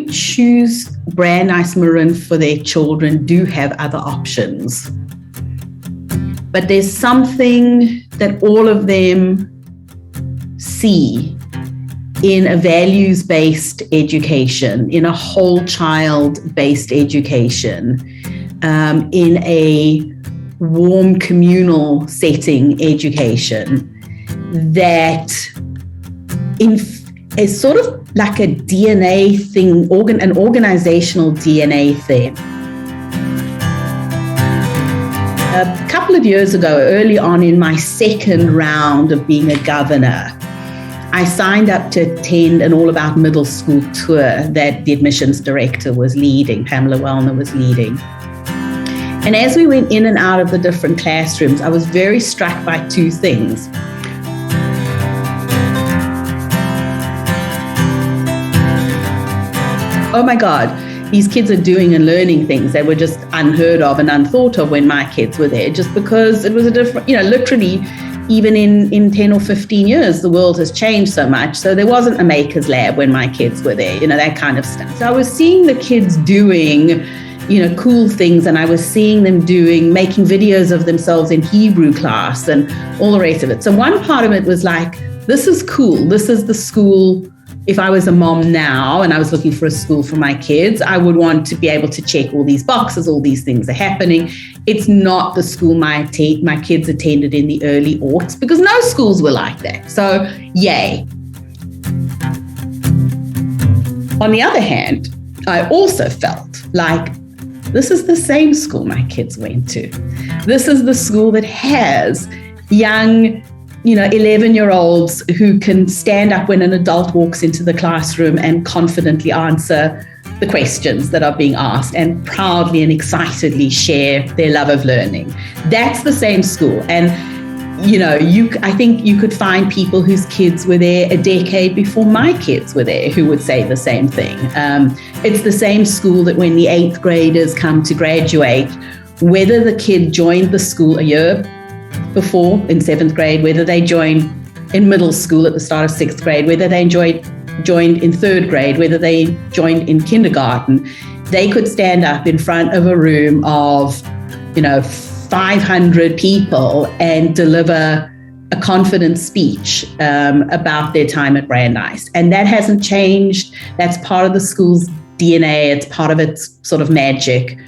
who choose Brandeis Marin for their children do have other options. But there's something that all of them see in a values-based education, in a whole child-based education, in a warm communal setting education, that is sort of like a DNA thing, an organizational DNA thing. A couple of years ago, early on in my second round of being a governor, I signed up to attend an All About Middle School tour that the admissions director was leading, Pamela Wellner was leading. And as we went in and out of the different classrooms, I was very struck by two things. Oh my God, these kids are doing and learning things that were just unheard of and unthought of when my kids were there, just because it was a different, literally, even in 10 or 15 years, the world has changed so much. So there wasn't a maker's lab when my kids were there, that kind of stuff. So I was seeing the kids doing, cool things, and I was seeing them making videos of themselves in Hebrew class and all the rest of it. So one part of it was like, this is cool. This is the school. If I was a mom now and I was looking for a school for my kids, I would want to be able to check all these boxes, all these things are happening. It's not the school my kids attended in the early aughts, because no schools were like that. So, yay. On the other hand, I also felt like this is the same school my kids went to. This is the school that has young 11-year-olds who can stand up when an adult walks into the classroom and confidently answer the questions that are being asked and proudly and excitedly share their love of learning. That's the same school. And, I think you could find people whose kids were there a decade before my kids were there who would say the same thing. It's the same school that when the 8th graders come to graduate, whether the kid joined the school a year before in 7th grade, whether they joined in middle school at the start of 6th grade, whether they joined in 3rd grade, whether they joined in kindergarten, they could stand up in front of a room of, 500 people and deliver a confident speech about their time at Brandeis. And that hasn't changed. That's part of the school's DNA. It's part of its sort of magic